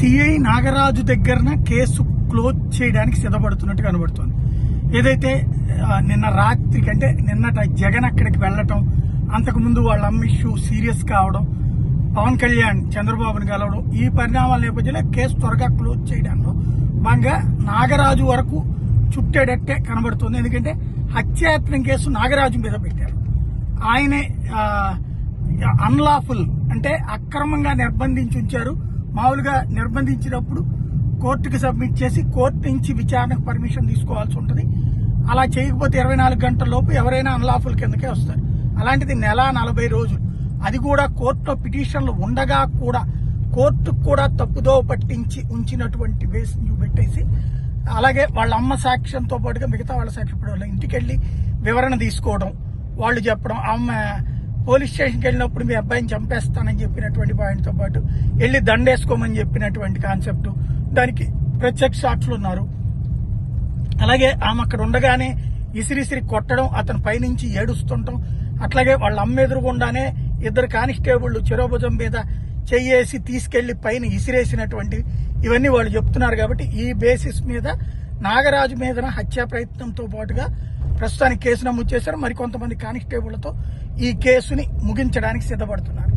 CI Nagaraju దగ్గరన case close చేయడానికి సిద్ధపడుతున్నట్టు కనబడుతోంది. ఏదైతే నిన్న రాత్రి కంటే నిన్నట జగన్ అక్కడికి వెళ్లటం, అంతకుముందు వాళ్ళ అమ్మ ఇష్యూ సీరియస్ కావడం, పవన్ కళ్యాణ్ చంద్రబాబుని కలవడం, ఈ పరిణామాల నేపథ్యంలో కేసు త్వరగా క్లోజ్ చేయడంలో భాగంగా నాగరాజు వరకు చుట్టేటట్టే కనబడుతుంది. ఎందుకంటే హత్యాయత్నం కేసు నాగరాజు మీద పెట్టారు. ఆయనే అన్లాఫుల్ అంటే అక్రమంగా నిర్బంధించి ఉంచారు. మామూలుగా నిర్బంధించినప్పుడు కోర్టుకి సబ్మిట్ చేసి కోర్టు నుంచి విచారణకు పర్మిషన్ తీసుకోవాల్సి ఉంటుంది. అలా చేయకపోతే 24 గంటల లోపు ఎవరైనా అన్లాఫుల్ కిందకే వస్తారు. అలాంటిది నెల 40 రోజులు, అది కూడా కోర్టులో పిటిషన్లు ఉండగా కూడా కోర్టుకు కూడా తప్పుదో పట్టించి ఉంచినటువంటి వేసి పెట్టేసి, అలాగే వాళ్ళ అమ్మ సాక్ష్యంతో పాటుగా మిగతా వాళ్ళ సాక్ష్యం వాళ్ళ ఇంటికి వెళ్ళి వివరణ తీసుకోవడం, వాళ్ళు చెప్పడం, అమ్మ పోలీస్ స్టేషన్కి వెళ్ళినప్పుడు మీ అబ్బాయిని చంపేస్తానని చెప్పినటువంటి పాయింట్తో పాటు వెళ్ళి దండేసుకోమని చెప్పినటువంటి కాన్సెప్ట్, దానికి ప్రత్యక్ష సాక్షులు ఉన్నారు. అలాగే ఆమె అక్కడ ఉండగానే ఇసిరిసిరి కొట్టడం, అతని పైనుంచి ఏడుస్తుంటాం, అట్లాగే వాళ్ళ అమ్మ ఎదురుగుండానే 2 కానిస్టేబుళ్లు చెరోభుజం మీద చెయ్యేసి తీసుకెళ్లి పైన ఇసిరేసినటువంటి ఇవన్నీ వాళ్ళు చెప్తున్నారు. కాబట్టి ఈ బేసిస్ మీద నాగరాజు మీద హత్యా ప్రయత్నంతో పాటుగా ప్రస్తుతానికి కేసు నమోదు చేశారు. మరికొంతమంది కానిస్టేబుళ్లతో ఈ కేసుని ముగించడానికి సిద్ధపడుతున్నారు.